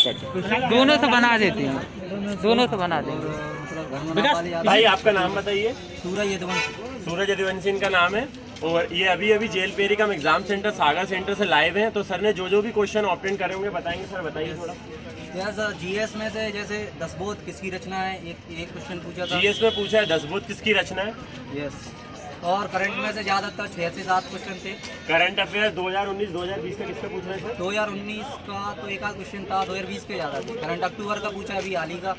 अच्छा, दोनों से बना देते हैं, दोनों से बना देंगे। भाई आपका नाम बताइए। सूरज यदुवंशी। सूरज यदुवंशी इनका नाम है और ये अभी अभी जेल पेरी का एग्जाम सेंटर सागर सेंटर से लाइव हैं। तो सर ने जो भी क्वेश्चन ऑप्टेंड करे होंगे बताएंगे। सर बताइए थोड़ा। यस सर, जीएस में से जैसे दसबोध किसकी रचना है, एक क्वेश्चन पूछा था। जीएस में पूछा है दसबोध किसकी रचना है। यस, और करंट में से ज़्यादातर 6 से 7 क्वेश्चन थे। करंट अफेयर 2019-2020 का किसका पूछ रहे हैं सर। 2019 का तो एक आध क्वेश्चन था, 2020 के ज़्यादा थे। करंट अक्टूबर का पूछा अभी हाल ही का।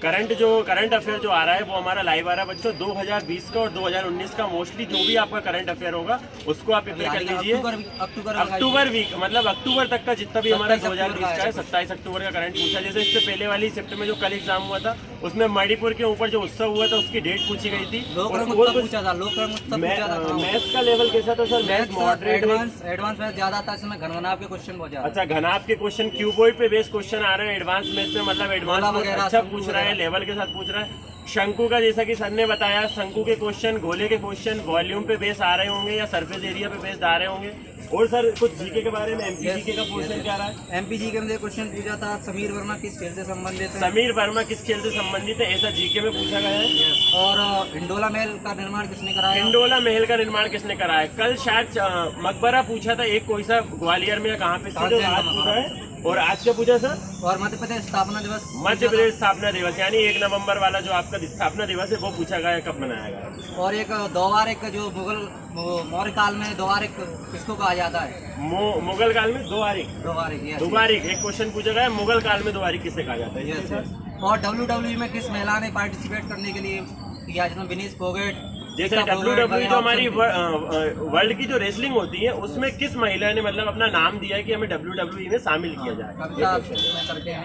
करंट अफेयर जो आ रहा है वो हमारा लाइव आ रहा है बच्चों 2020 का और 2019 का। मोस्टली जो भी आपका करंट अफेयर होगा उसको आप प्रिपेयर कर लीजिए। अक्टूबर वीक मतलब अक्टूबर तक का जितना भी हमारा 2020 का है 27 अक्टूबर का करंट पूछा। जैसे इससे पहले वाली शिफ्ट में जो कल एग्जाम हुआ था उसमें मणिपुर के ऊपर जो उत्सव हुआ था उसकी डेट पूछी गई थी। मैथ्स का लेवल कैसा था sir. Maths moderate advance math ज्यादा था, इसमें घनघनाभ के क्वेश्चन बहुत ज्यादा। अच्छा, घनाभ के क्वेश्चन क्यूबॉइड पे बेस्ड क्वेश्चन आ रहे हैं एडवांस मैथ में। मतलब एडवांस अच्छा पूछ रहा है, लेवल के साथ पूछ रहा है। शंकु का जैसा कि सर ने बताया, शंकु के क्वेश्चन, गोले के क्वेश्चन वॉल्यूम पे बेस आ रहे होंगे या सरफेस एरिया पे बेस्ड आ रहे होंगे। और सर कुछ जीके के बारे में, एमपी जीके का क्वेश्चन क्या रहा है। एमपी जीके में क्वेश्चन पूछा था समीर वर्मा किस खेल से संबंधित है। समीर वर्मा किस खेल से संबंधित है ऐसा जीके में पूछा गया है। और हिंडोला महल का निर्माण किसने कराया। हिंडोला महल का निर्माण किसने कराया। कल शायद मकबरा पूछा था एक, कोई सा ग्वालियर में या कहाँ पे पूछा है। और आज क्या पूछा सर। और मध्य प्रदेश स्थापना दिवस। मध्य प्रदेश स्थापना दिवस यानी 1 नवंबर वाला जो आपका स्थापना दिवस है वो पूछा गया है कब मनाया गया। और एक द्वारिक जो मौर्य काल में द्वारिक किसको कहा जाता है। मुगल काल में द्वारिक। द्वारिक एक क्वेश्चन पूछा गया है, मुगल काल में द्वारिक किसे कहा जाता है। और WWE में किस महिला ने पार्टिसिपेट करने के लिए किया, जिसमें विनीश फोगेट। जैसे WWE जो हमारी वर्ल्ड की जो रेसलिंग होती है उसमें किस महिला ने मतलब अपना नाम दिया है कि हमें WWE में शामिल किया जाए।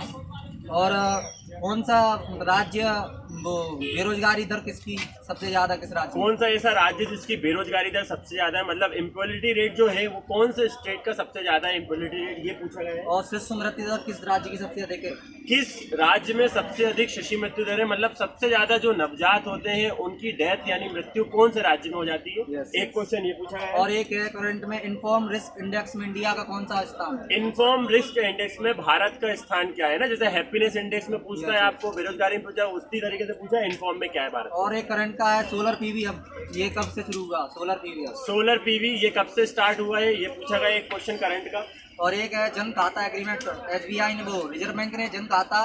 और कौन सा राज्य वो बेरोजगारी दर किसकी सबसे ज्यादा, किस राज्य। कौन सा ऐसा राज्य जिसकी बेरोजगारी दर सबसे ज्यादा है, मतलब एम्प्लॉयबिलिटी रेट जो है वो कौन से स्टेट का सबसे ज्यादा है एम्प्लॉयबिलिटी रेट, ये पूछा गया है। और शिशु मृत्यु दर किस राज्य की सबसे अधिक है। किस राज्य में सबसे अधिक शिशु मृत्यु दर है, मतलब सबसे ज्यादा जो नवजात होते हैं उनकी डेथ यानी मृत्यु कौन से राज्य में हो जाती है। एक क्वेश्चन ये पूछा है। और एक है करंट में इन्फॉर्म रिस्क इंडेक्स में इंडिया का कौन सा स्थान है। इन्फॉर्म रिस्क इंडेक्स में भारत का स्थान क्या है ना। जैसे हैप्पीनेस इंडेक्स में पूछता है आपको, बेरोजगारी में पूछा, उसी तरीके से पूछा इन्फॉर्म में क्या है भारत। और एक करंट का है सोलर पीवी, अब ये कब से शुरू हुआ सोलर पीवी। सोलर पीवी ये कब से स्टार्ट हुआ है ये पूछा गया एक क्वेश्चन करंट का। और एक है जन खाता एग्रीमेंट, एसबीआई ने वो रिजर्व बैंक ने जन खाता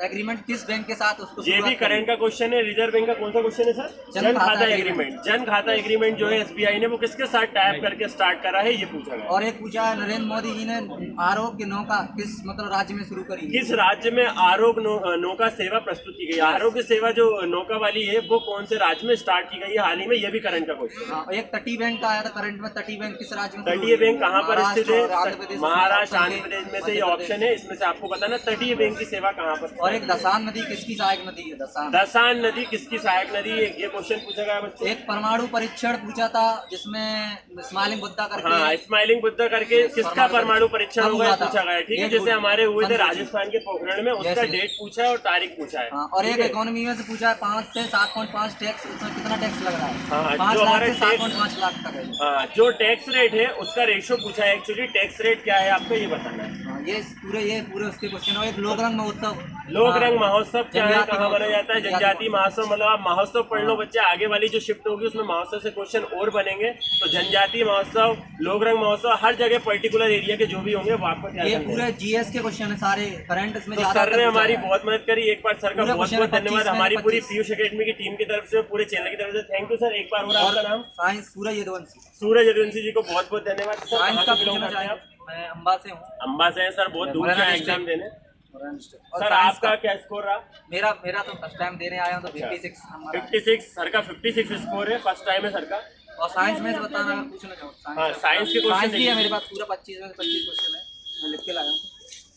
एग्रीमेंट किस बैंक के साथ उसको। ये भी करंट का क्वेश्चन है। रिजर्व बैंक का कौन सा क्वेश्चन है सर। जन खाता एग्रीमेंट। जन खाता एग्रीमेंट जो है एसबीआई ने वो किसके साथ टाइप करके स्टार्ट करा है ये पूछा गया। और एक पूछा है नरेंद्र मोदी जी ने आरोग्य नौका किस मतलब राज्य में शुरू करी। किस राज्य में आरोग्य नौका सेवा प्रस्तुत की गई। आरोग्य सेवा जो नौका वाली है वो कौन से राज्य में स्टार्ट की गई है हाल ही में, ये भी करंट का क्वेश्चन। एक तटीय बैंक का आया था करंट में, तटीय बैंक किस राज्य में। तटीय बैंक कहाँ पर स्थित है। महाराष्ट्र, आंध्र प्रदेश में से ये ऑप्शन है, इसमें से आपको बताना तटीय बैंक की सेवा कहाँ पर। और एक दसान नदी किसकी सहायक नदी है। दसान नदी किसकी सहायक नदी है ये क्वेश्चन पूछा गया बच्चों। एक परमाणु परीक्षण पूछा था जिसमें स्माइलिंग बुद्धा करके। हाँ, स्माइलिंग बुद्धा करके किसका परमाणु परीक्षण हुआ पूछा गया। ठीक है, जैसे हमारे हुए थे राजस्थान के पोखरण में, उसका डेट पूछा है और तारीख पूछा है। और एक इकोनॉमी में से पूछा है 5 से 7.5 टैक्स, उसमें कितना टैक्स लग रहा है। 5 लाख से 7.5 लाख तक है। हाँ, जो टैक्स रेट है उसका रेशियो पूछा है। एक्चुअली टैक्स रेट क्या है आपको ये बताना है। ये पूरे उसके क्वेश्चन। और एक लोक रंग महोत्सव। लोक रंग महोत्सव क्या है, कहाँ मनाया जाता है। जनजाति महोत्सव, मतलब आप महोत्सव पढ़ लो बच्चे, आगे वाली जो शिफ्ट होगी उसमें महोत्सव से क्वेश्चन और बनेंगे। तो जनजाति महोत्सव, लोक रंग महोत्सव, हर जगह पर्टिकुलर एरिया के जो भी होंगे वो आपको ये पूरे जीएस के क्वेश्चन है सारे करंट इसमें। तो सर ने हमारी बहुत मदद करी। एक बार सर का बहुत बहुत धन्यवाद हमारी पूरी पीयूष एकेडमी की टीम की तरफ से, पूरे चैनल की तरफ से। Thank you sir. एक बार और आपका नाम। साइंस सूरज यदुवंशी। सूरज यदुवंशी जी को बहुत बहुत धन्यवाद। साइंस का पूछना चाहिए आप। मैं अम्बा से हूँ। अम्बा से हैं सर, बहुत दूर से एग्जाम देने। सर आपका क्या स्कोर रहा। मेरा तो फर्स्ट टाइम देने आया हूँ तो 56 नंबर। 56 सर का 56 स्कोर है, फर्स्ट टाइम है सर का। और साइंस में बताना पूछना चाहूँ। हाँ, साइंस के क्वेश्चन भी है मेरे पास पूरा 25 में 25 क्वेश्चन है, मैं लिख के लाया हूँ।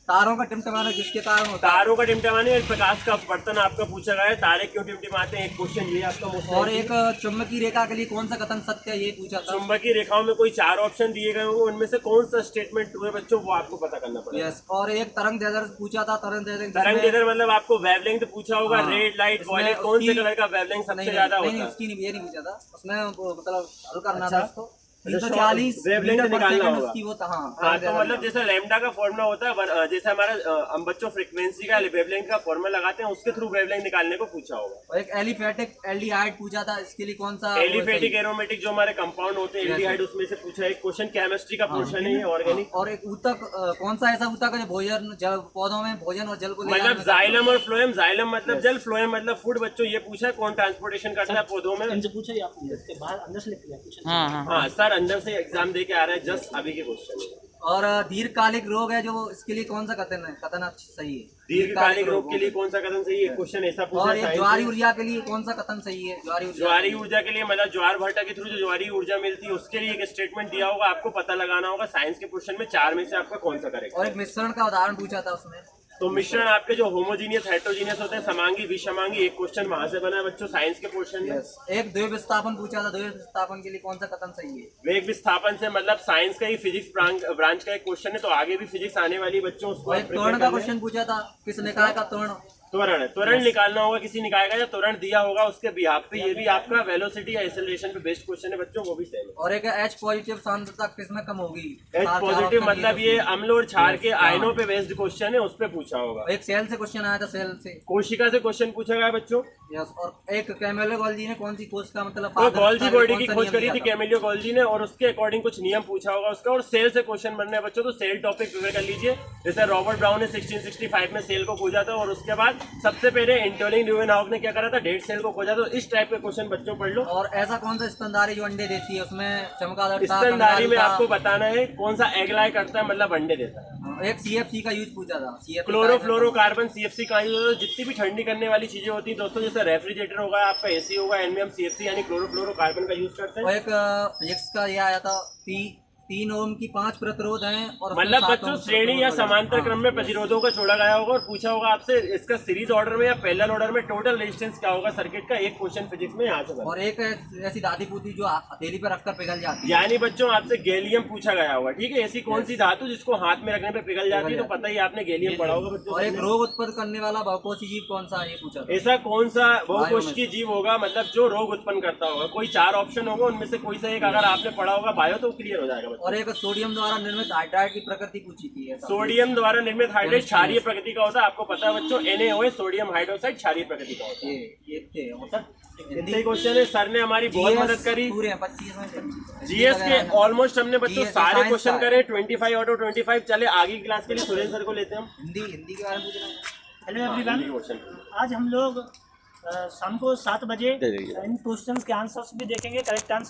तारों का टिमटिमाना किसके कारण होता है। तारों का टिमटिमाना प्रकाश का बर्तन आपका पूछा गया है। तारे क्यों टिमटिमाते हैं एक क्वेश्चन ये आपका। और एक चुंबकीय रेखा के लिए कौन सा कथन सत्य है ये पूछा था। चुंबकीय रेखाओं में कोई 4 ऑप्शन दिए गए होंगे, उनमें से कौन सा स्टेटमेंट ट्रू है बच्चों वो आपको पता करना पड़ेगा। यस। और एक तरंग दैर्ध्य पूछा था। तरंग दैर्ध्य मतलब आपको वेवलेंथ पूछा होगा। रेड लाइट वॉयलेट कौन से कलर का वेवलेंथ सबसे ज्यादा होता है। ये नहीं पूछा था उसमें, मतलब हल करना था उसको। 340 वेवलेंथ मीटर पर निकालना सेकंड होगा। उसकी वो हाँ, तो मतलब जैसे लैम्डा का फॉर्मूला होता है जैसे हमारा हम बच्चों फ्रीक्वेंसी का वेवलेंथ का फॉर्मूला लगाते हैं, उसके थ्रू वेवलेंथ निकालने को पूछा होगा। और एक एलिफेटिक एल्डिहाइड पूछा था, इसके लिए कौन सा एलिफेटिक एरोमेटिक जो हमारे कंपाउंड होते हैं एल्डिहाइड, उसमें से पूछा है क्वेश्चन, केमिस्ट्री का पोर्शन है ऑर्गेनिक। और एक ऊतक कौन सा ऐसा ऊतक है जो भोजन जल पौधों में भोजन और जल को ले जाने मतलब में जाइलम और फ्लोएम, जाइलम मतलब जल, फ्लोएम मतलब फूड। बच्चों ये पूछा है कौन ट्रांसपोर्टेशन करता है पौधों में। इनसे पूछा ही आपने, इसके बाहर अंदर से लिख लिया। हाँ हाँ हाँ सर, अंदर से एग्जाम दे के आ रहा है, जस्ट अभी के क्वेश्चन है। और दीर्घकालिक रोग है जो इसके लिए कौन सा कथन सही है? दीर्घकालिक रोग के लिए कौन सा कथन सही है, क्वेश्चन ऐसा पूछा और है ये science ज्वारी में। ऊर्जा के लिए कौन सा कथन सही है? ज्वारी ऊर्जा के लिए मतलब ज्वार भाटा के थ्रू जो ज्वारी ऊर्जा मिलती है उसके लिए एक स्टेटमेंट दिया होगा, आपको पता लगाना होगा साइंस के क्वेश्चन में 4 में से आपका कौन सा करेगा। और एक मिश्रण का उदाहरण पूछा था उसमें। तो मिश्रण आपके जो होमोजीनियस हेट्रोजीनियस होते हैं, समांगी विषमांगी, एक क्वेश्चन वहां से बना है बच्चों साइंस के पोर्शन में। एक द्वैत विस्थापन पूछा था, द्वैत विस्थापन के लिए कौन सा कथन सही है? वेग विस्थापन से मतलब साइंस का ही फिजिक्स ब्रांच का एक क्वेश्चन है, तो आगे भी फिजिक्स आने वाली बच्चों उसको और एक त्वरण का क्वेश्चन पूछा था, किस निकाय का त्वरण? त्वरण निकालना होगा किसी निकाय का, या त्वरण दिया होगा उसके बिहाफ पे। ये भी आपका वेलोसिटी या एक्सेलरेशन पे बेस्ड क्वेश्चन है बच्चों, वो भी सेम है। और एक H पॉजिटिव सांद्रता किसमें कम होगी? एच पॉजिटिव मतलब ये अम्ल और क्षार के आयनों पे बेस्ड क्वेश्चन है, उस पे पूछा होगा। एक सेल से क्वेश्चन आया था, सेल से। कोशिका से क्वेश्चन पूछा गया बच्चों। यस। और एक कैमिलो गोल्जी ने कौन सी खोज का मतलब तो गोल्जी बॉडी की कौन सा खोज नियम करी दिया थी था? कैमिलियो गोल्जी ने, और उसके अकॉर्डिंग कुछ नियम पूछा होगा उसका। और सेल से क्वेश्चन बनने हैं बच्चों, तो सेल टॉपिक प्रिपेयर कर लीजिए। जैसे रॉबर्ट ब्राउन ने 1665 में सेल को खोजा था, और उसके बाद सबसे पहले एंटोनिन ल्यूवेनहॉक ने क्या करा था, डेड सेल को खोजा। तो इस टाइप के क्वेश्चन बच्चों पढ़ लो। और ऐसा कौन सा स्तनधारी जो अंडे देती है, उसमें चमगादड़ स्तनधारी में आपको बताना है कौन सा एग लाई करता है, मतलब अंडे देता है। एक CFC का यूज पूछा था, CFC क्लोरोफ्लोरोकार्बन CFC का यूज होता है। जितनी भी ठंडी करने वाली चीजें होती हैं दोस्तों, जैसे रेफ्रिजरेटर होगा, आपका AC होगा, इनमें हम CFC यानी क्लोरोफ्लोरोकार्बन का यूज करते हैं। और एक फिजिक्स का ये आया था, 3 ओम की 5 प्रतिरोध हैं और मतलब बच्चों श्रेणी या समांतर क्रम में प्रतिरोधों का छोड़ा गया होगा, और पूछा होगा आपसे इसका सीरीज ऑर्डर में या पैरेलल ऑर्डर में टोटल रेजिस्टेंस क्या होगा सर्किट का। एक क्वेश्चन फिजिक्स में यहाँ से बना। और एक ऐसी दादी पूती जो हथेली पे रखकर पिघल जाती है। यानी बच्चों आपसे गैलियम पूछा गया होगा, ठीक है। ऐसी कौन सी धातु जिसको हाथ में रखने पे पिघल जाती है, तो पता ही आपने गैलियम पढ़ा होगा बच्चों। और एक रोग उत्पन्न करने वाला बहुकोषी जीव कौन सा है, ये पूछा था। ऐसा कौन सा बहुकोशिकीय जीव होगा मतलब जो रोग उत्पन्न करता होगा। कोई 4 ऑप्शन होगा, उनमें से कोई सा एक अगर आपने पढ़ा होगा बायो, तो क्लियर हो जाएगा बच्चों। और एक सोडियम द्वारा निर्मित हाइड्राइड की प्रकृति पूछी थी। सोडियम द्वारा निर्मित हाइड्रेट क्षारीय प्रकृति का होता है, आपको पता है बच्चों। NaOH सोडियम हाइड्रोक्साइड क्षारीय प्रकृति का होता है। ये थे मतलब हिंदी क्वेश्चन है, सर ने हमारी बहुत मदद करी। पूरे 25 में GS के ऑलमोस्ट हमने बच्चों GS सारे साइंस क्वेश्चन का। करे, 25 आउट ऑफ 25। चले आगे की क्लास के लिए सुरेश सर को लेते हैं हम। हिंदी के बारे में पूछना है। हेलो एवरीवन, क्वेश्चन आज हम लोग शाम को 7 बजे इन क्वेश्चंस के आंसर्स भी देखेंगे, करेक्ट आंसर